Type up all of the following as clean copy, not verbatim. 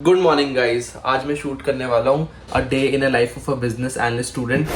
Good morning guys. आज मैं shoot करने वाला हूँ a day in a life of a business analyst student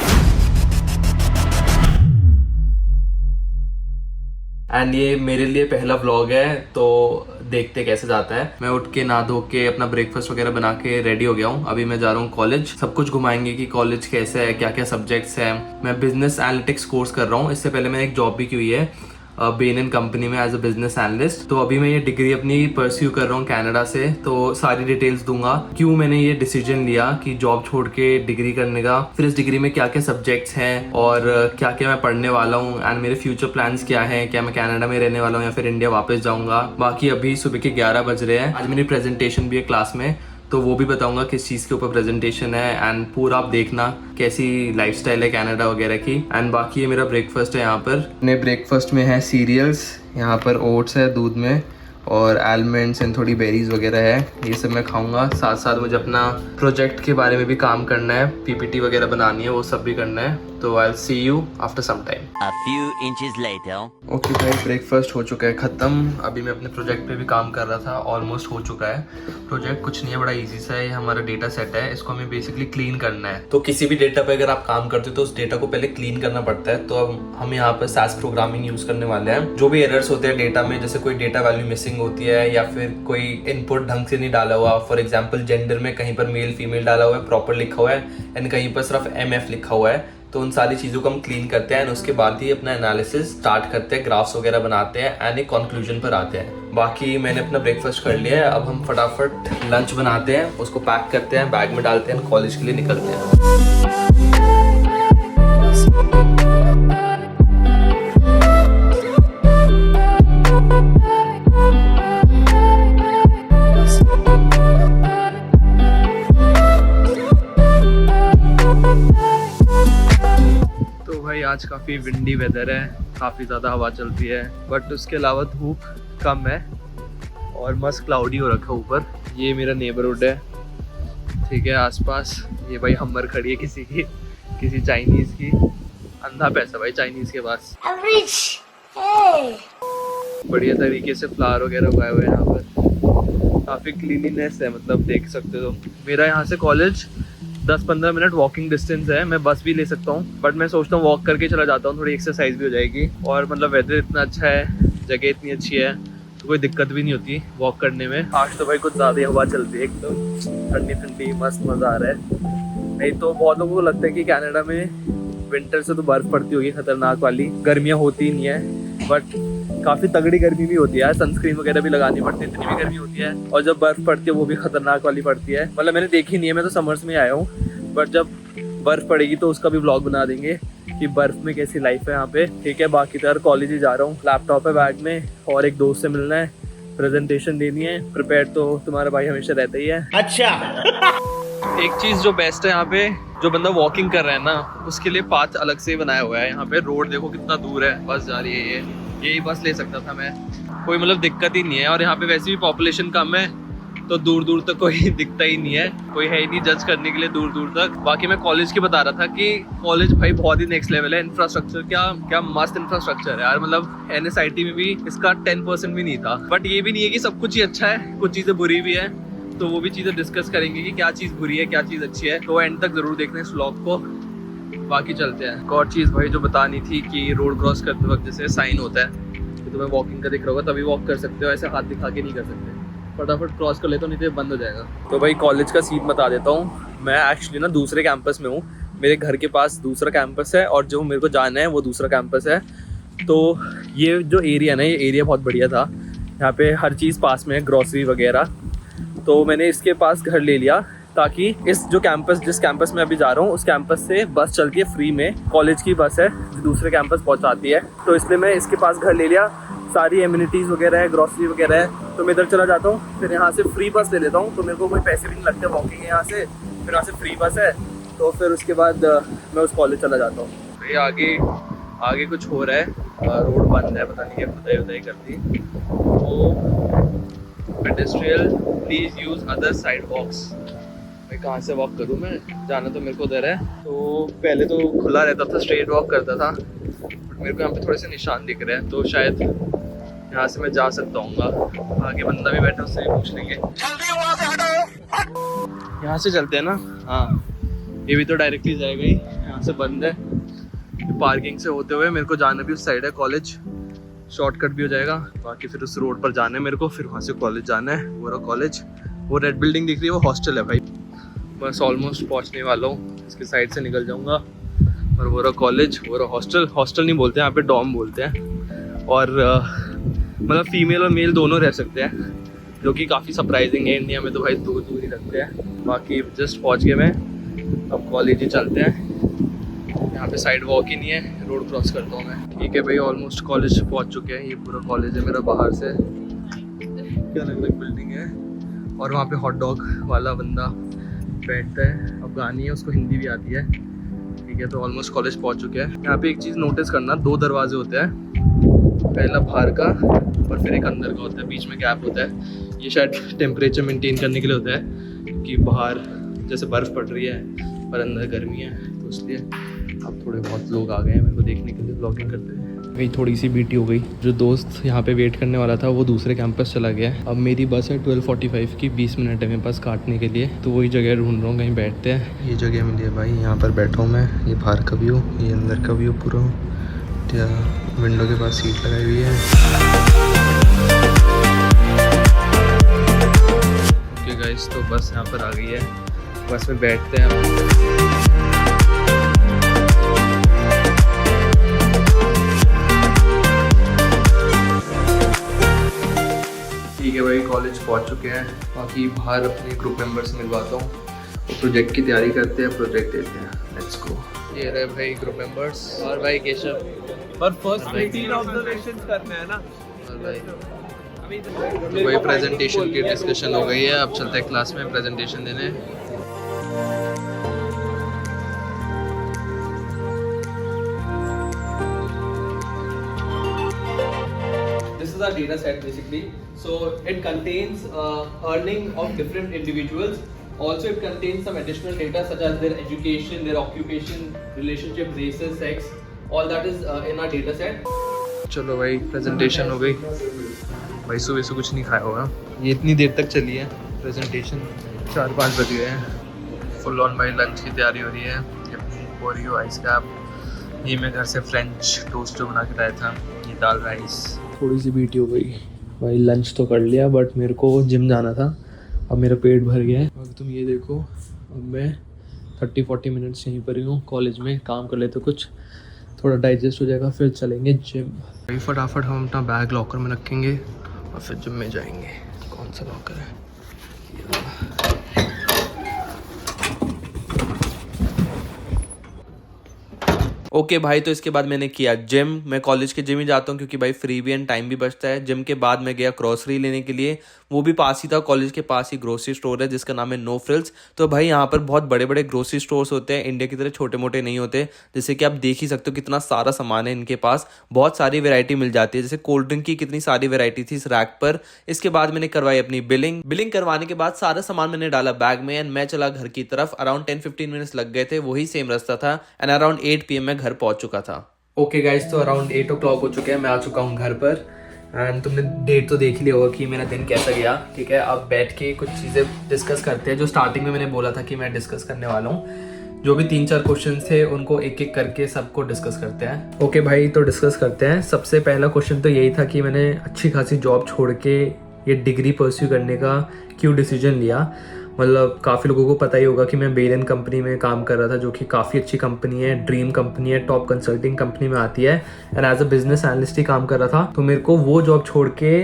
and ये मेरे लिए पहला व्लॉग है, तो देखते कैसे जाता है। मैं उठ के नहा धो के अपना ब्रेकफास्ट वगैरह बना के रेडी हो गया हूँ। अभी मैं जा रहा हूँ कॉलेज। सब कुछ घुमाएंगे कि कॉलेज कैसे है, क्या क्या सब्जेक्ट्स हैं। मैं बिजनेस एनालिटिक्स कोर्स कर रहा हूँ। इससे पहले मैंने एक जॉब भी की हुई है बेन एंड कंपनी में एज अ बिजनेस एनालिस्ट। तो अभी मैं ये डिग्री अपनी परस्यू कर रहा हूँ कनाडा से, तो सारी डिटेल्स दूंगा क्यों मैंने ये डिसीजन लिया कि जॉब छोड़ के डिग्री करने का, फिर इस डिग्री में क्या क्या सब्जेक्ट्स हैं और क्या क्या मैं पढ़ने वाला हूँ एंड मेरे फ्यूचर प्लान्स क्या हैं। क्या मैं कनाडा में रहने वाला हूँ या फिर इंडिया वापस जाऊंगा। बाकी अभी सुबह के 11 बज रहे हैं। आज मेरी प्रेजेंटेशन भी है क्लास में, तो वो भी बताऊंगा किस चीज़ के ऊपर प्रेजेंटेशन है एंड पूरा आप देखना कैसी लाइफस्टाइल है कनाडा वगैरह की। एंड बाकी ये मेरा ब्रेकफास्ट है। यहाँ पर अपने ब्रेकफास्ट में है सीरियल्स, यहाँ पर ओट्स है दूध में और आलमंड्स एंड थोड़ी बेरीज वगैरह है। ये सब मैं खाऊंगा। साथ साथ मुझे अपना प्रोजेक्ट के बारे में भी काम करना है, पीपीटी वगैरह बनानी है, वो सब भी करना है। तो I will see you after some time. A few inches later. Okay भाई, ब्रेकफास्ट हो चुका है ख़त्म। अभी मैं अपने प्रोजेक्ट पे भी काम कर रहा था, ऑलमोस्ट हो चुका है। प्रोजेक्ट कुछ नहीं है, बड़ा इजी सा है। ये हमारा डेटा सेट है, इसको हमें बेसिकली क्लीन करना है। तो किसी भी डेटा पे अगर आप काम करते हो तो उस डेटा को पहले क्लीन करना पड़ता है। तो अब हम यहाँ पर SAS प्रोग्रामिंग यूज करने वाले हैं। जो भी एरर्स होते हैं डेटा में, जैसे कोई डेटा वैल्यू मिसिंग होती है या फिर कोई इनपुट ढंग से नहीं डाला हुआ, फॉर एग्जाम्पल जेंडर में कहीं पर मेल फीमेल डाला हुआ है, प्रॉपर लिखा हुआ है एंड कहीं पर सिर्फ MF लिखा हुआ है, तो उन सारी चीज़ों को हम क्लीन करते हैं। उसके बाद ही अपना एनालिसिस स्टार्ट करते हैं, ग्राफ्स वगैरह बनाते हैं एंड एक कंक्लूजन पर आते हैं। बाकी मैंने अपना ब्रेकफास्ट कर लिया है। अब हम फटाफट लंच बनाते हैं, उसको पैक करते हैं, बैग में डालते हैं, कॉलेज के लिए निकलते हैं। आज काफ़ी विंडी वेदर है, काफ़ी ज़्यादा हवा चलती है, बट उसके अलावा धूप कम है और मस्त क्लाउडी हो रखा ऊपर। ये मेरा नेबरहुड है, ठीक है। आसपास ये भाई हमर खड़ी है किसी चाइनीज़ की। अंधा पैसा भाई चाइनीज़ के पास। बढ़िया तरीके से फ्लावर वगैरह उगाए हुए हैं यहाँ पर। काफ़ी क्लीनिनेस है, मतलब देख सकते हो। मेरा यहाँ से कॉलेज 10-15 मिनट वॉकिंग डिस्टेंस है। मैं बस भी ले सकता हूँ, बट मैं सोचता हूँ वॉक करके चला जाता हूँ, थोड़ी एक्सरसाइज भी हो जाएगी। और मतलब वेदर इतना अच्छा है, जगह इतनी अच्छी है, तो कोई दिक्कत भी नहीं होती वॉक करने में। आज तो भाई कुछ ज़्यादा ही हवा चलती है, एकदम ठंडी ठंडी मस्त मज़ा आ रहा है। नहीं तो बहुत लोगों को लगता है कि कनाडा में विंटर से तो बर्फ़ पड़ती होगी खतरनाक वाली, गर्मियाँ होती नहीं है, बट काफ़ी तगड़ी गर्मी भी होती है। सनस्क्रीन वगैरह भी लगानी पड़ती है, इतनी भी गर्मी होती है। और जब बर्फ़ पड़ती है वो भी खतरनाक वाली पड़ती है। मतलब मैंने देखी नहीं है, मैं तो समर्स में आया हूँ, बट जब बर्फ़ पड़ेगी तो उसका भी व्लॉग बना देंगे कि बर्फ़ में कैसी लाइफ है यहाँ पे, ठीक है। बाकी तो यार कॉलेज ही जा रहा हूँ, लैपटॉप है बैग में और एक दोस्त से मिलना है, प्रेजेंटेशन देनी है। प्रिपेयर तो तुम्हारा भाई हमेशा रहता ही है। अच्छा एक चीज़ जो बेस्ट है यहाँ पे, जो बंदा वॉकिंग कर रहा है ना, उसके लिए पाथ अलग से बनाया हुआ है। यहाँ पे रोड देखो कितना दूर है, बस जा रही है। यही बस ले सकता था मैं, कोई मतलब दिक्कत ही नहीं है। और यहाँ पे वैसे भी पॉपुलेशन कम है, तो दूर दूर तक कोई दिखता ही नहीं है, कोई है ही नहीं जज करने के लिए दूर दूर तक। बाकी मैं कॉलेज की बता रहा था कि कॉलेज भाई बहुत ही नेक्स्ट लेवल है। इंफ्रास्ट्रक्चर क्या मस्त इंफ्रास्ट्रक्चर है यार। मतलब NSIT में भी इसका 10% भी नहीं था। बट ये भी नहीं है कि सब कुछ ही अच्छा है, कुछ चीज़ें बुरी भी है, तो वो भी चीज़ें डिस्कस करेंगे कि क्या चीज़ बुरी है क्या चीज़ अच्छी है। तो एंड तक ज़रूर देखना इस व्लॉग को। बाकी चलते हैं। एक और चीज़ भाई जो बतानी थी कि रोड क्रॉस करते वक्त जैसे साइन होता है, तो तुम्हें वॉकिंग का दिख रहा होगा, तभी वॉक कर सकते हो, ऐसे हाथ दिखा के नहीं कर सकते। फटाफट क्रॉस कर लेता हूँ, नहीं तो बंद हो जाएगा। तो भाई कॉलेज का सीन बता देता हूँ। मैं एक्चुअली ना दूसरे कैंपस में हूँ। मेरे घर के पास दूसरा कैंपस है और जो मेरे को जाना है वो दूसरा कैंपस है। तो ये जो एरिया ना, ये एरिया बहुत बढ़िया था। यहाँ पे हर चीज़ पास में है, ग्रॉसरी वगैरह। तो मैंने इसके पास घर ले लिया ताकि इस जिस कैंपस में अभी जा रहा हूँ, उस कैंपस से बस चलती है फ्री में। कॉलेज की बस है जो दूसरे कैंपस पहुँचाती है, तो इसलिए मैं इसके पास घर ले लिया। सारी एमिनिटीज़ वगैरह है, ग्रॉसरी वगैरह है, तो मैं इधर चला जाता हूँ। फिर यहाँ से फ्री बस ले लेता हूँ, तो मेरे को कोई पैसे भी नहीं लगते। वॉकिंग है यहाँ से, फिर यहाँ से फ्री बस है, तो फिर उसके बाद मैं उस कॉलेज चला जाता हूँ। तो ये आगे कुछ हो रहा है, रोड बंद है, पता नहीं क्या खुदाई कर दी। तो पेडेस्ट्रियल प्लीज़ यूज़ अदर साइड वॉक्स। मैं कहाँ से वॉक करूँ? मैं जाना तो मेरे को उधर है। तो पहले तो खुला रहता था, स्ट्रेट वॉक करता था, बट मेरे को यहाँ पे थोड़े से निशान दिख रहे हैं, तो शायद यहाँ से मैं जा सकता हूँ। आगे बंदा भी बैठा, उससे भी पूछ लेंगे। जल्दी वहाँ से हटो। यहाँ से चलते हैं ना। हाँ, ये भी तो डायरेक्टली जाएगा ही, यहाँ से बंद है। पार्किंग से होते हुए मेरे को जाना भी उस साइड है, कॉलेज शॉर्टकट भी हो जाएगा। बाकी फिर उस रोड पर जाना है मेरे को, फिर वहाँ से कॉलेज जाना है। वो रहा कॉलेज, वो रेड बिल्डिंग दिख रही है, वो हॉस्टल है भाई। बस ऑलमोस्ट पहुँचने वाला हूँ, इसके साइड से निकल जाऊँगा। और वो रहा कॉलेज, वो रहा हॉस्टल। हॉस्टल नहीं बोलते हैं यहाँ पे, डॉम बोलते हैं। और मतलब फीमेल और मेल दोनों रह सकते हैं, जो कि काफ़ी सरप्राइजिंग है। इंडिया में तो भाई दूर दूर ही रखते हैं। बाकी जस्ट पहुँच गए मैं, अब कॉलेज ही चलते हैं। यहाँ पे साइड वॉक ही नहीं है, रोड क्रॉस करता हूँ मैं। ठीक है भाई, ऑलमोस्ट कॉलेज पहुँच चुके हैं। ये पूरा कॉलेज है मेरा, बाहर से क्या अलग अलग बिल्डिंग है। और वहाँ पे हॉट डॉग वाला बंदा बैठता है, अफगानी है, उसको हिंदी भी आती है। ठीक है, तो ऑलमोस्ट कॉलेज पहुँच चुके हैं। यहाँ पे एक चीज़ नोटिस करना, 2 दरवाजे होते हैं, पहला बाहर का और फिर एक अंदर का होता है, बीच में गैप होता है। ये शायद टेम्परेचर मेंटेन करने के लिए होता है, क्योंकि बाहर जैसे बर्फ़ पड़ रही है और अंदर गर्मी है, तो इसलिए। अब थोड़े बहुत लोग आ गए हैं मेरे को देखने के लिए, ब्लॉगिंग करते हुए। वही थोड़ी सी बीटी हो गई। जो दोस्त यहाँ पे वेट करने वाला था वो दूसरे कैंपस चला गया है। अब मेरी बस है 12:45 की, 20 मिनट है मेरे पास काटने के लिए, तो वही जगह ढूंढ रहा हूँ कहीं बैठते हैं। ये जगह मिली है भाई, यहाँ पर बैठा हूँ मैं। ये बाहर का व्यू, ये अंदर का व्यू पूरा। विंडो के पास सीट लगाई हुई है। ओके गाइस, तो बस यहाँ पर आ गई है, बस में बैठते हैं हम। ठीक है भाई, कॉलेज पहुँच चुके हैं। बाकी बाहर अपने ग्रुप मेंबर से मिलवाता हूँ, वो प्रोजेक्ट की तैयारी करते हैं, प्रोजेक्ट देते हैं। Let's go. ये रहे भाई ग्रुप मेंबर्स। और भाई केशव, पर फर्स्ट 18 ऑब्जर्वेशंस करने हैं ना। और भाई तो भाई प्रेजेंटेशन की डिस्कशन हो गई है, अब चलते हैं क्लास में प्रेजेंटेशन देने। This is our data set basically. So it contains earning of different individuals. Also, it contains some additional data such as their education, their occupation, relationship, races, sex. All that is in our data set. चलो भाई, presentation हो गई। भाई सुबह से कुछ नहीं खाया होगा, ये इतनी देर तक चली है प्रेजेंटेशन। 4-5 बज गए हैं। फुल ऑन भाई लंच की तैयारी हो रही है। ये अपनी ओरियो आइस कैप, ये मैं घर से फ्रेंच टोस्ट जो बना के लाया था, ये दाल राइस। थोड़ी सी बीटी हो गई भाई, लंच तो कर लिया बट मेरे को जिम जाना था। अब मेरा पेट भर गया है। अब तुम ये देखो, अब मैं 30-40 मिनट्स यहीं पर ही हूँ कॉलेज में, काम कर लेते कुछ, थोड़ा डाइजेस्ट हो जाएगा, फिर चलेंगे जिम। भाई फटाफट हम अपना बैग लॉकर में रखेंगे और फिर जिम में जाएंगे। कौन सा लॉकर है? ओके भाई, तो इसके बाद मैंने किया जिम। मैं कॉलेज के जिम ही जाता हूँ क्योंकि भाई फ्री भी एंड टाइम भी बचता है। जिम के बाद मैं गया ग्रोसरी लेने के लिए, वो भी पास ही था, कॉलेज के पास ही ग्रोसरी स्टोर है जिसका नाम है नो फ्रिल्स। तो भाई यहाँ पर बहुत बड़े बड़े ग्रोसरी स्टोर्स होते हैं, इंडिया की तरह छोटे मोटे नहीं होते। जैसे कि आप देख ही सकते हो कितना सारा सामान है इनके पास, बहुत सारी वेरायटी मिल जाती है। जैसे कोल्ड ड्रिंक की कितनी सारी वेरायटी थी इस रैक पर। इसके बाद मैंने करवाई अपनी बिलिंग करवाने के बाद सारा सामान मैंने डाला बैग में एंड मैं चला घर की तरफ। अराउंड 10-15 मिनट्स लग गए थे, वही सेम रास्ता था एंड अराउंड 8 PM मैं घर पहुंच चुका था। ओके गाइस, तो अराउंड 8 o'clock हो चुके हैं, मैं आ चुका हूँ घर पर। एंड तुमने डेट तो देख ही लिया होगा कि मेरा दिन कैसा गया। ठीक है, अब बैठ के कुछ चीज़ें डिस्कस करते हैं, जो स्टार्टिंग में मैंने बोला था कि मैं डिस्कस करने वाला हूँ। जो भी 3-4 क्वेश्चन थे उनको एक एक करके सबको डिस्कस करते हैं। ओके भाई, तो डिस्कस करते हैं। सबसे पहला क्वेश्चन तो यही था कि मैंने अच्छी खासी जॉब छोड़ के ये डिग्री परस्यू करने का क्यों डिसीजन लिया। मतलब काफ़ी लोगों को पता ही होगा कि मैं बेलन कंपनी में काम कर रहा था, जो कि काफ़ी अच्छी कंपनी है, ड्रीम कंपनी है, टॉप कंसल्टिंग कंपनी में आती है। And as a business analyst ही काम कर रहा था। तो मेरे को वो जॉब छोड़ के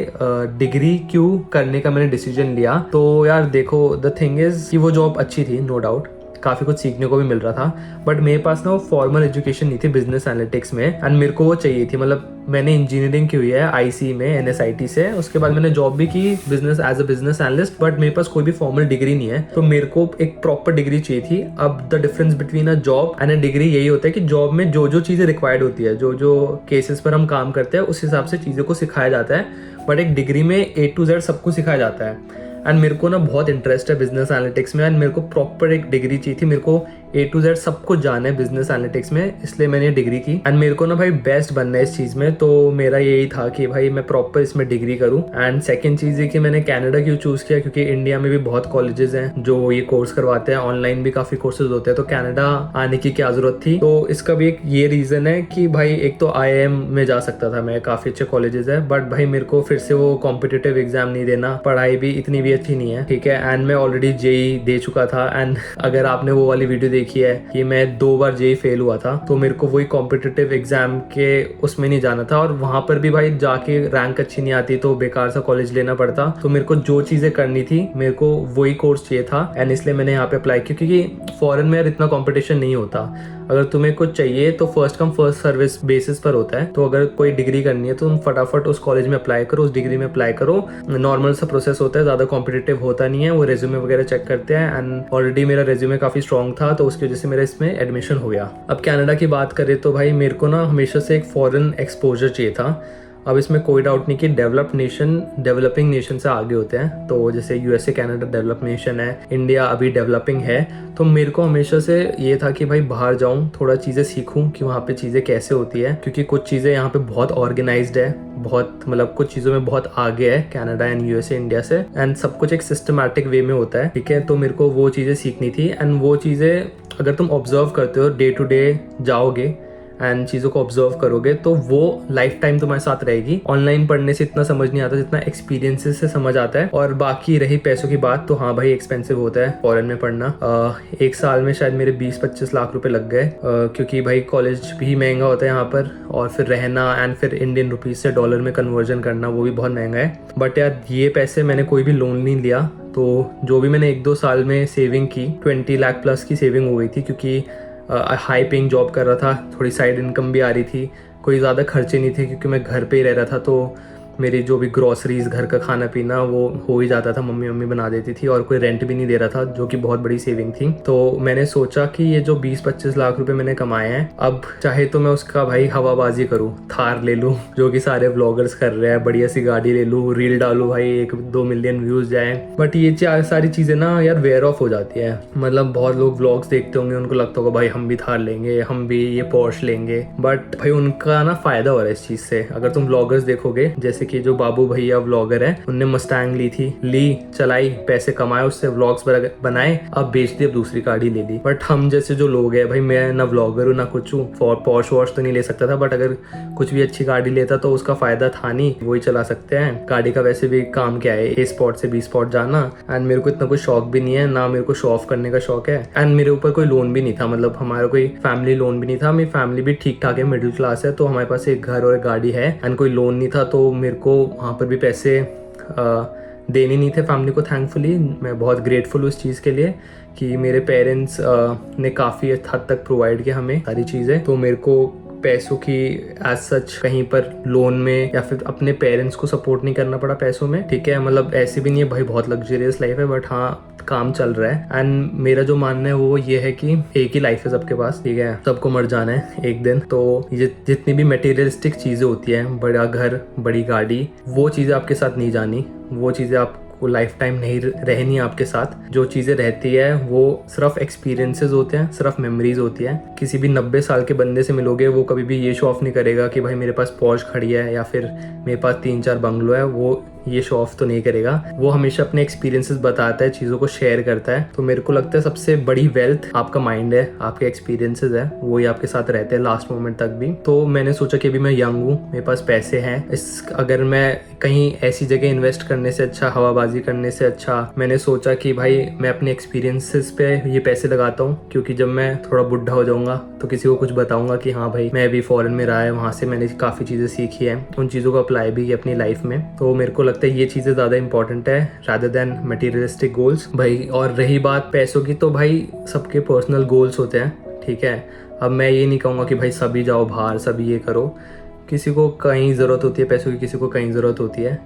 डिग्री क्यों करने का मैंने डिसीजन लिया। तो यार देखो, द थिंग इज कि वो जॉब अच्छी थी, नो डाउट, काफ़ी कुछ सीखने को भी मिल रहा था, बट मेरे पास ना वो फॉर्मल एजुकेशन नहीं थी बिजनेस एनालिटिक्स में, एंड मेरे को वो चाहिए थी। मतलब मैंने इंजीनियरिंग की हुई है IC में, NSIT से, उसके बाद मैंने जॉब भी की business as a business analyst, but मेरे पास कोई भी फॉर्मल डिग्री नहीं है। तो मेरे को एक प्रॉपर डिग्री चाहिए थी। अब the difference between a job and a degree यही होता है कि जॉब में जो जो चीज़ें रिक्वायर्ड होती है, जो जो केसेस पर हम काम करते हैं, उस हिसाब से चीज़ों को सिखाया जाता है, बट एक डिग्री में A to Z सब कुछ सिखाया जाता है। एंड मेरे को ना बहुत इंटरेस्ट है बिजनेस एनालिटिक्स में, एंड मेरे को प्रॉपर एक डिग्री चाहिए थी। मेरे को A to Z सब कुछ जाना है बिजनेस एनालिटिक्स में, इसलिए मैंने डिग्री की। एंड मेरे को ना भाई बेस्ट बनना है इस चीज़ में, तो मेरा यही था कि भाई मैं प्रॉपर इसमें डिग्री करूँ। एंड सेकेंड चीज़ ये कि मैंने कनाडा क्यों चूज़ किया, क्योंकि इंडिया में भी बहुत कॉलेजेस हैं जो ये कोर्स करवाते हैं, ऑनलाइन भी काफ़ी कोर्सेज होते हैं, तो कनाडा आने की क्या ज़रूरत थी। तो इसका भी एक ये रीज़न है कि भाई एक तो IIM में जा सकता था मैं, काफ़ी अच्छे कॉलेजेस है, बट भाई मेरे को फिर से वो कॉम्पिटिटिव एग्जाम नहीं देना, पढ़ाई भी इतनी भी अच्छी नहीं है, ठीक है। एंड मैं ऑलरेडी जेई दे चुका था। एंड अगर आपने वो वाली वीडियो देखी है कि मैं 2 बार जेई फेल हुआ था, तो मेरे को वही कॉम्पिटिटिव एग्जाम के उसमें नहीं जाना था, और वहां पर भी भाई जाके रैंक अच्छी नहीं आती तो बेकार सा कॉलेज लेना पड़ता। तो मेरे को जो चीजें करनी थी मेरे को वही कोर्स चाहिए था, एंड इसलिए मैंने यहाँ पे अप्लाई किया, क्योंकि फॉरेन में यार इतना कॉम्पिटिशन नहीं होता। अगर तुम्हें कुछ चाहिए तो first come first service basis पर होता है। तो अगर कोई डिग्री करनी है तो तुम फटाफट उस कॉलेज में अप्लाई करो, उस डिग्री में अप्लाई करो। नॉर्मल सा प्रोसेस होता है, ज़्यादा कॉम्पिटिटिव होता नहीं है। वो रेज्यूमे वगैरह चेक करते हैं, एंड ऑलरेडी मेरा रेज्यूमे काफ़ी स्ट्रॉन्ग था, तो उसकी वजह से मेरा इसमें एडमिशन हो गया। अब कनाडा की बात करें तो भाई मेरे को ना हमेशा से एक फॉरेन एक्सपोजर चाहिए था। अब इसमें कोई डाउट नहीं कि डेवलप्ड नेशन डेवलपिंग नेशन से आगे होते हैं। तो जैसे USA कनाडा डेवलप नेशन है, इंडिया अभी डेवलपिंग है। तो मेरे को हमेशा से ये था कि भाई बाहर जाऊं, थोड़ा चीज़ें सीखूं कि वहाँ पे चीज़ें कैसे होती है, क्योंकि कुछ चीज़ें यहाँ पे बहुत ऑर्गेनाइज्ड है, बहुत मतलब कुछ चीज़ों में बहुत आगे है कनाडा एंड USA इंडिया से, एंड सब कुछ एक सिस्टमैटिक वे में होता है, ठीक है। तो मेरे को वो चीज़ें सीखनी थी, एंड वो चीज़ें अगर तुम ऑब्जर्व करते हो, डे टू डे जाओगे एंड चीज़ों को ऑब्जर्व करोगे तो वो लाइफ टाइम तुम्हारे साथ रहेगी। ऑनलाइन पढ़ने से इतना समझ नहीं आता जितना एक्सपीरियंसेस से समझ आता है। और बाकी रही पैसों की बात, तो हाँ भाई एक्सपेंसिव होता है फॉरेन में पढ़ना। एक साल में शायद मेरे 20-25 लाख रुपए लग गए, क्योंकि भाई कॉलेज भी महंगा होता है यहाँ पर, और फिर रहना एंड फिर इंडियन रुपीज से डॉलर में कन्वर्जन करना वो भी बहुत महंगा है। बट यार ये पैसे मैंने कोई भी लोन नहीं लिया, तो जो भी मैंने 1-2 साल में सेविंग की, 20 लाख प्लस की सेविंग हो गई थी, क्योंकि हाई पेइंग जॉब कर रहा था, थोड़ी साइड इनकम भी आ रही थी, कोई ज़्यादा खर्चे नहीं थे क्योंकि मैं घर पे ही रह रहा था। तो मेरी जो भी ग्रॉसरीज, घर का खाना पीना वो हो ही जाता था, मम्मी बना देती थी, और कोई रेंट भी नहीं दे रहा था, जो कि बहुत बड़ी सेविंग थी। तो मैंने सोचा कि ये जो 20-25 लाख रुपए मैंने कमाए हैं, अब चाहे तो मैं उसका भाई हवाबाजी करूँ, थार ले लूँ जो कि सारे व्लॉगर्स कर रहे हैं, बढ़िया सी गाड़ी ले लूँ, रील डालूँ भाई, 1-2 मिलियन व्यूज जाए। बट ये सारी चीज़ें ना यार वेयर ऑफ हो जाती है। मतलब बहुत लोग व्लॉग्स देखते होंगे, उनको लगता होगा भाई हम भी थार लेंगे, हम भी ये पोर्श लेंगे, बट भाई उनका ना फायदा हो रहा है इस चीज़ से। अगर तुम व्लॉगर्स देखोगे, जैसे कि जो बाबू भैया व्लॉगर है, उनने मस्टैंग ली, चलाई, पैसे कमाए, उससे व्लॉग्स बनाए, अब बेच दी, अब दूसरी गाड़ी ले ली। बट हम जैसे जो लोग हैं भाई, मैं ना व्लॉगर हूँ ना कुछ हूँ, पॉश वॉश तो नहीं ले सकता था, बट अगर कुछ भी अच्छी गाड़ी लेता तो उसका फायदा था नहीं, वही चला सकते हैं। गाड़ी का वैसे भी काम क्या है, A स्पॉट से B स्पॉट जाना, एंड मेरे को इतना कुछ शौक भी नहीं है, ना मेरे को शो ऑफ करने का शौक है, एंड मेरे ऊपर कोई लोन भी नहीं था, मतलब हमारा कोई फैमिली लोन भी नहीं था। मेरी फैमिली भी ठीक ठाक है, मिडिल क्लास है, तो हमारे पास एक घर और एक गाड़ी है, एंड कोई लोन नहीं था। तो मेरे को वहाँ पर भी पैसे देने नहीं थे फैमिली को। थैंकफुली मैं बहुत ग्रेटफुल हूँ इस चीज़ के लिए कि मेरे पेरेंट्स ने काफ़ी हद तक प्रोवाइड किया हमें सारी चीज़ें। तो मेरे को पैसों की एज सच कहीं पर लोन में या फिर अपने पेरेंट्स को सपोर्ट नहीं करना पड़ा पैसों में, ठीक है। मतलब ऐसे भी नहीं है भाई बहुत लग्जरियस लाइफ है, बट हाँ काम चल रहा है। एंड मेरा जो मानना है वो ये है कि एक ही लाइफ है सबके पास, ठीक है, सबको मर जाना है एक दिन। तो ये जितनी भी मटेरियलिस्टिक चीज़ें होती हैं, बड़ा घर, बड़ी गाड़ी, वो चीज़ें आपके साथ नहीं जानी, वो चीज़ें आप वो लाइफ टाइम नहीं रहनी आपके साथ। जो चीज़ें रहती है वो सिर्फ एक्सपीरियंसेस होते हैं, सिर्फ मेमोरीज होती है। किसी भी 90 साल के बंदे से मिलोगे, वो कभी भी ये शो ऑफ नहीं करेगा कि भाई मेरे पास पॉर्श खड़ी है या फिर मेरे पास 3-4 बंगलो है, वो ये शो ऑफ तो नहीं करेगा। वो हमेशा अपने एक्सपीरियंसेस बताता है, चीज़ों को शेयर करता है। तो मेरे को लगता है सबसे बड़ी वेल्थ आपका माइंड है, आपके एक्सपीरियंसेस है, वो ही आपके साथ रहते हैं लास्ट मोमेंट तक भी। तो मैंने सोचा कि अभी मैं यंग हूँ, मेरे पास पैसे हैं, अगर मैं कहीं ऐसी जगह इन्वेस्ट करने से अच्छा, हवाबाजी करने से अच्छा, मैंने सोचा कि भाई मैं अपने एक्सपीरियंसेस पे ये पैसे लगाता हूँ, क्योंकि जब मैं थोड़ा बुढ़ा हो जाऊंगा तो किसी को कुछ बताऊंगा कि हाँ भाई मैं भी फॉरेन में रहा है, वहाँ से मैंने काफ़ी चीज़ें सीखी है, उन चीज़ों को अप्लाई भी की अपनी लाइफ में। तो मेरे को लगता है ये चीज़ें ज़्यादा इंपॉर्टेंट है रादर देन मटेरियलिस्टिक गोल्स भाई। और रही बात पैसों की, तो भाई सबके पर्सनल गोल्स होते हैं, ठीक है। अब मैं ये नहीं कहूँगा कि भाई सभी जाओ बाहर, सभी ये करो, किसी को कहीं ज़रूरत होती है पैसों की, किसी को कहीं ज़रूरत होती है।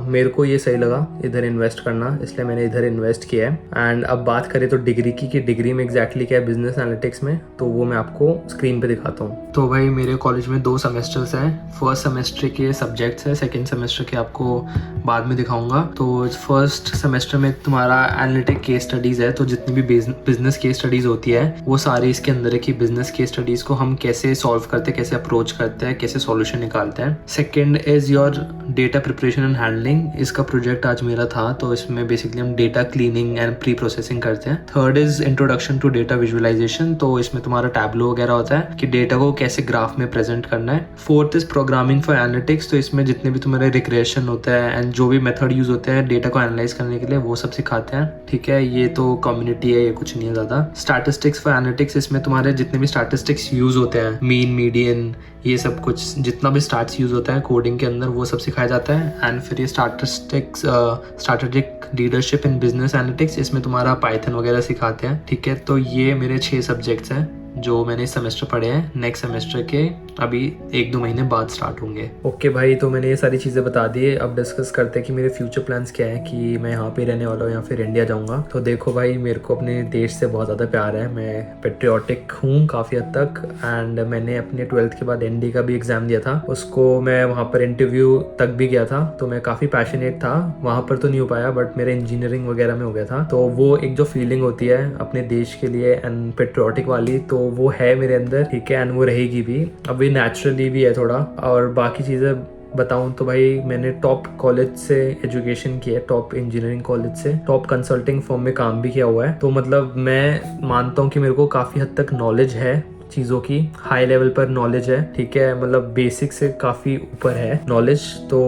मेरे को ये सही लगा इधर इन्वेस्ट करना, इसलिए मैंने इधर इन्वेस्ट किया है। एंड अब बात करें तो डिग्री की, कि डिग्री में एग्जैक्टली क्या है बिजनेस एनालिटिक्स में, तो वो मैं आपको स्क्रीन पे दिखाता हूँ। तो भाई मेरे कॉलेज में 2 सेमेस्टर्स हैं। फर्स्ट सेमेस्टर के सब्जेक्ट्स हैं, सेकेंड सेमेस्टर के आपको बाद में दिखाऊंगा। तो फर्स्ट सेमेस्टर में तुम्हारा एनालिटिक केस स्टडीज़ है, तो जितनी भी बिजनेस केस स्टडीज़ होती है वो सारी इसके अंदर है कि बिजनेस केस स्टडीज़ को हम कैसे सॉल्व करते हैं, कैसे अप्रोच करते हैं, कैसे सॉल्यूशन निकालते हैं। Second is your data preparation and handling. इसका प्रोजेक्ट आज मेरा था, तो इसमें बेसिकली हम data cleaning and preprocessing करते हैं। Third is introduction to data visualisation, तो इसमें तुम्हारा टैब्लो वगैरह होता है कि डेटा को कैसे ग्राफ में प्रेजेंट करना है। Fourth is programming for analytics, तो इसमें जितने भी तुम्हारे रिक्रिएशन होता है एंड जो भी मेथड यूज होते हैं डेटा को एनालाइज करने के लिए, वो सब सिखाते हैं। ठीक है, ये तो कम्युनिटी है, ये कुछ नहीं है ज़्यादा। स्टैटिस्टिक्स फॉर एनालिटिक्स, इसमें तुम्हारे जितने भी स्टैटिस्टिक्स यूज होते हैं, मीन, मीडियन, ये सब कुछ जितना भी स्टैट्स यूज होता है कोडिंग के अंदर, वो सब सिखाया जाता है। एंड फिर ये statistics strategic leadership in business analytics, इसमें तुम्हारा पाइथन वगैरह सिखाते हैं। ठीक है, तो ये मेरे 6 सब्जेक्ट्स हैं जो मैंने इस सेमेस्टर पढ़े हैं। नेक्स्ट सेमेस्टर के अभी 1-2 महीने बाद स्टार्ट होंगे। ओके भाई, तो मैंने ये सारी चीज़ें बता दी है। अब डिस्कस करते हैं कि मेरे फ्यूचर प्लान्स क्या है, कि मैं यहाँ पे रहने वाला हूँ या फिर इंडिया जाऊँगा। तो देखो भाई, मेरे को अपने देश से बहुत ज़्यादा प्यार है, मैं पेट्रियाटिक हूँ काफ़ी हद तक। एंड मैंने अपने 12th के बाद ND का भी एग्ज़ाम दिया था, उसको मैं वहाँ पर इंटरव्यू तक भी गया था, तो मैं काफ़ी पैशनेट था। वहाँ पर तो नहीं हो पाया, बट मेरा इंजीनियरिंग वगैरह में हो गया था। तो वो एक जो फीलिंग होती है अपने देश के लिए एंड पेट्रियाटिक वाली, तो वो है मेरे अंदर। ठीक है, एंड वो रहेगी भी। अब ये नेचुरली भी है थोड़ा। और बाकी चीज़ें बताऊं तो भाई, मैंने टॉप कॉलेज से एजुकेशन की है, टॉप इंजीनियरिंग कॉलेज से, टॉप कंसल्टिंग फर्म में काम भी किया हुआ है। तो मतलब मैं मानता हूं कि मेरे को काफ़ी हद तक नॉलेज है चीज़ों की, हाई लेवल पर नॉलेज है। ठीक है, मतलब बेसिक से काफ़ी ऊपर है नॉलेज। तो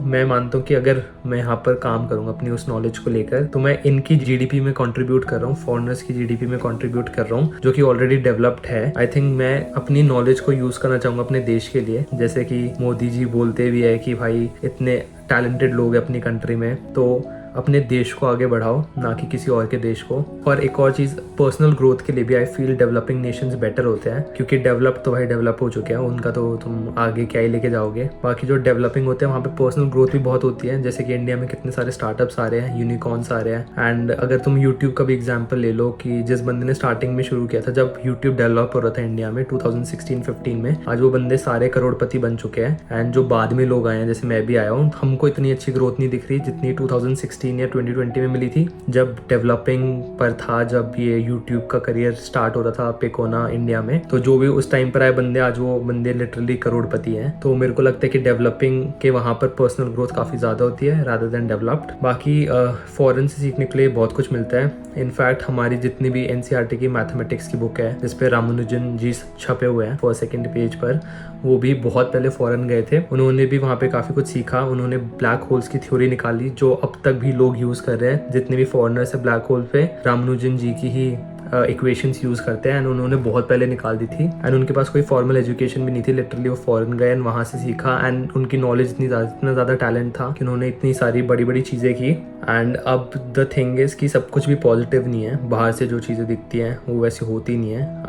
मैं मानता हूँ कि अगर मैं यहाँ पर काम करूँगा अपनी उस नॉलेज को लेकर, तो मैं इनकी GDP में कंट्रीब्यूट कर रहा हूँ, फॉरेनर्स की GDP में कंट्रीब्यूट कर रहा हूँ, जो कि ऑलरेडी डेवलप्ड है। आई थिंक मैं अपनी नॉलेज को यूज़ करना चाहूँगा अपने देश के लिए, जैसे कि मोदी जी बोलते भी है कि भाई इतने टैलेंटेड लोग हैं अपनी कंट्री में, तो अपने देश को आगे बढ़ाओ, ना कि किसी और के देश को। और एक और चीज़, पर्सनल ग्रोथ के लिए भी I feel developing Nations better होते हैं, क्योंकि डेवलप तो भाई डेवलप हो चुके हैं, उनका तो तुम आगे क्या ही लेके जाओगे। बाकी जो डेवलपिंग होते हैं वहाँ पे पर्सनल ग्रोथ भी बहुत होती है, जैसे कि इंडिया में कितने सारे स्टार्टअप्स आ रहे हैं, यूनिकॉर्न्स आ रहे हैं। एंड अगर तुम यूट्यूब का भी एग्जाम्पल ले लो, कि जिस बंदे ने स्टार्टिंग में शुरू किया था, जब यूट्यूब डेवलप हो रहा था इंडिया में 2016-15 में, आज वो बंदे सारे करोड़पति बन चुके हैं। एंड जो बाद में लोग आए हैं, जैसे मैं भी आया हूँ, हमको इतनी अच्छी ग्रोथ नहीं दिख रही जितनी 2016 या 2020 में मिली थी, जब डेवलपिंग पर था, जब ये यूट्यूब का करियर स्टार्ट हो रहा था पेकोना इंडिया में। तो जो भी उस टाइम पर आए बंदे, आज वो बंदे लिटरली करोड़पति हैं। तो मेरे को लगता है कि डेवलपिंग के वहाँ पर पर्सनल ग्रोथ काफ़ी ज़्यादा होती है रादर देन डेवलप्ड। बाकी फॉरेन से सीखने के लिए बहुत कुछ मिलता है। इनफैक्ट हमारी जितनी भी NCERT की मैथमेटिक्स की बुक है, जिसपे रामानुजन जी छपे हुए हैं 1st-2nd पेज पर, वो भी बहुत पहले फॉरेन गए थे, उन्होंने भी वहाँ पे काफ़ी कुछ सीखा। उन्होंने ब्लैक होल्स की थ्योरी निकाली, जो अब तक भी लोग यूज़ कर रहे हैं। जितने भी फॉरेनर्स है ब्लैक होल पे, रामानुजन जी की ही इक्वेशंस यूज़ करते हैं। एंड उन्होंने बहुत पहले निकाल दी थी। एंड उनके पास कोई फॉर्मल एजुकेशन भी नहीं थी, लिटरली वो फॉरेन गए एंड वहाँ से सीखा। एंड उनकी नॉलेज इतना ज़्यादा टैलेंट था कि उन्होंने इतनी सारी बड़ी बड़ी चीज़ें की। एंड अब द थिंग इज़ कि सब कुछ भी पॉजिटिव नहीं है, बाहर से जो चीज़ें दिखती हैं वो वैसी होती नहीं है।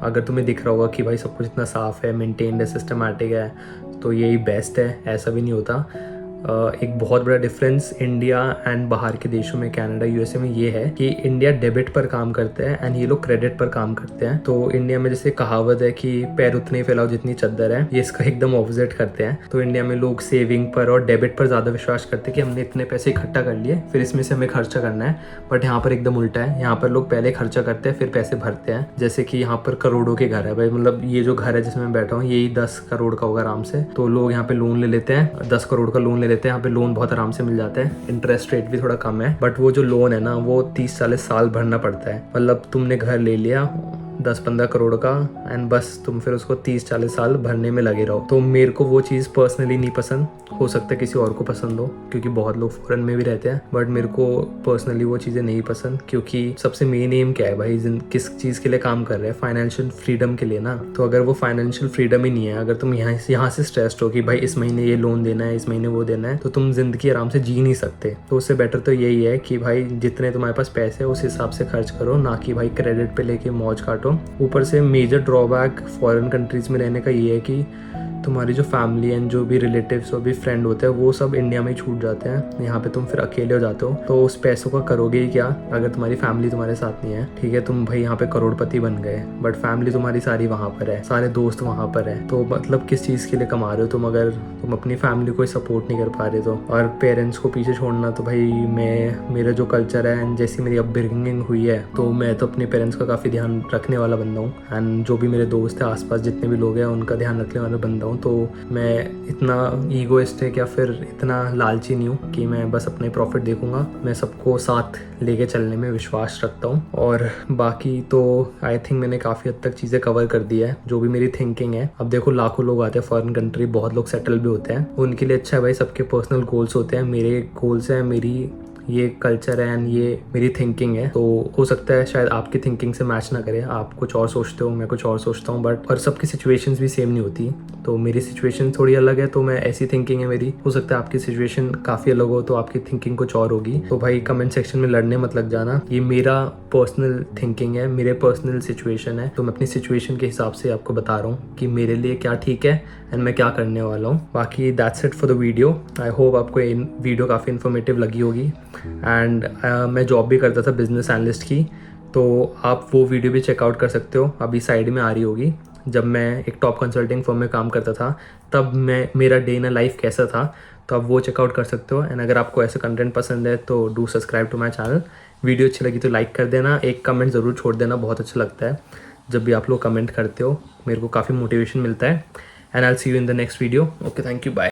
अगर तुम्हें दिख रहा होगा कि भाई सब कुछ इतना साफ़ है, मेंटेन्ड है, सिस्टमैटिक है, तो यही बेस्ट है, ऐसा भी नहीं होता। एक बहुत बड़ा डिफरेंस इंडिया एंड बाहर के देशों में, कनाडा, USA में ये है कि इंडिया डेबिट पर काम करते हैं एंड ये लोग क्रेडिट पर काम करते हैं। तो इंडिया में जैसे कहावत है कि पैर उतने ही फैलाओ जितनी चद्दर है, ये इसका एकदम ऑपोजिट करते हैं। तो इंडिया में लोग सेविंग पर और डेबिट पर ज़्यादा विश्वास करते हैं कि हमने इतने पैसे इकट्ठा कर लिए, फिर इसमें से हमें खर्चा करना है। बट यहाँ पर एकदम उल्टा है, यहाँ पर लोग पहले खर्चा करते हैं, फिर पैसे भरते हैं। जैसे कि यहाँ पर करोड़ों के घर है भाई, मतलब ये जो घर है जिसमें मैं बैठा हूँ, यही 10 करोड़ का होगा आराम से। तो लोग यहाँ पे लोन ले लेते हैं, 10 करोड़ का लोन ले लेते हैं। यहाँ पे लोन बहुत आराम से मिल जाता है, इंटरेस्ट रेट भी थोड़ा कम है। बट वो जो लोन है ना, वो 30-40 साल भरना पड़ता है। मतलब तुमने घर ले लिया 10-15 करोड़ का एंड बस तुम फिर उसको 30-40 साल भरने में लगे रहो। तो मेरे को वो चीज़ पर्सनली नहीं पसंद, हो सकता है किसी और को पसंद हो, क्योंकि बहुत लोग फॉरेन में भी रहते हैं। बट मेरे को पर्सनली वो चीज़ें नहीं पसंद, क्योंकि सबसे मेन एम क्या है भाई, किस चीज़ के लिए काम कर रहे हैं? फाइनेंशियल फ्रीडम के लिए ना। तो अगर वो फाइनेंशियल फ्रीडम ही नहीं है, अगर तुम यहाँ से स्ट्रेस्ड हो कि भाई इस महीने ये लोन देना है, इस महीने वो देना है, तो तुम जिंदगी आराम से जी नहीं सकते। तो उससे बेटर तो यही है कि भाई जितने तुम्हारे पास पैसे है उस हिसाब से खर्च करो, ना कि भाई क्रेडिट पे लेके मौज काटो। ऊपर से मेजर ड्रॉबैक फॉरेन कंट्रीज में रहने का ये है कि तुम्हारी जो फैमिली एंड जो भी रिलेटिव्स और भी फ्रेंड होते हैं वो सब इंडिया में ही छूट जाते हैं, यहाँ पे तुम फिर अकेले हो जाते हो। तो उस पैसों का करोगे ही क्या अगर तुम्हारी फैमिली तुम्हारे साथ नहीं है। ठीक है, तुम भाई यहाँ पे करोड़पति बन गए बट फैमिली तुम्हारी सारी वहाँ पर है, सारे दोस्त वहाँ पर है, तो मतलब किस चीज़ के लिए कमा रहे हो तुम अगर तुम अपनी फैमिली को सपोर्ट नहीं कर पा रहे तो। और पेरेंट्स को पीछे छोड़ना तो भाई मेरा जो कल्चर है एंड जैसी मेरी अपब्रिंगिंग हुई है तो मैं तो अपने पेरेंट्स का काफ़ी ध्यान रखने वाला बंदा हूँ एंड जो भी मेरे दोस्त हैं आसपास जितने भी लोग हैं उनका ध्यान रखने वाला बंदा हूँ। तो मैं इतना ईगोइस्टिक या फिर इतना लालची नहीं हूँ कि मैं बस अपने प्रॉफिट देखूंगा। मैं सबको साथ लेके चलने में विश्वास रखता हूँ। और बाकी तो आई थिंक मैंने काफ़ी हद तक चीज़ें कवर कर दी है जो भी मेरी थिंकिंग है। अब देखो लाखों लोग आते हैं फॉरेन कंट्री, बहुत लोग सेटल भी होते हैं, उनके लिए अच्छा है भाई, सबके पर्सनल गोल्स होते हैं। मेरे गोल्स हैं, मेरी ये कल्चर है एंड ये मेरी थिंकिंग है। तो हो सकता है शायद आपकी थिंकिंग से मैच ना करे, आप कुछ और सोचते हो, मैं कुछ और सोचता हूँ, बट और सबकी सिचुएशंस भी सेम नहीं होती। तो मेरी सिचुएशन थोड़ी अलग है तो मैं ऐसी थिंकिंग है मेरी, हो सकता है आपकी सिचुएशन काफ़ी अलग हो तो आपकी थिंकिंग कुछ और होगी। तो भाई कमेंट सेक्शन में लड़ने मत लग जाना, ये मेरा पर्सनल थिंकिंग है, मेरे पर्सनल सिचुएशन है, तो मैं अपनी सिचुएशन के हिसाब से आपको बता रहा हूँ कि मेरे लिए क्या ठीक है एंड मैं क्या करने वाला हूँ। बाकी that's it for the video. I hope आपको ये वीडियो काफ़ी इन्फॉर्मेटिव लगी होगी। एंड मैं जॉब भी करता था बिजनेस एनालिस्ट की, तो आप वो वीडियो भी चेकआउट कर सकते हो, अभी साइड में आ रही होगी। जब मैं एक टॉप कंसल्टिंग फर्म में काम करता था तब मेरा डे इन लाइफ कैसा था, तो आप वो चेकआउट कर सकते हो। एंड अगर आपको ऐसे कंटेंट पसंद है तो do subscribe to my channel. Video अच्छी लगी तो लाइक कर देना, एक कमेंट ज़रूर छोड़ देना, बहुत अच्छा लगता है जब भी आप लोग कमेंट करते हो, मेरे को काफ़ी मोटिवेशन मिलता है। And I will see you in the next video. Okay, thank you, bye.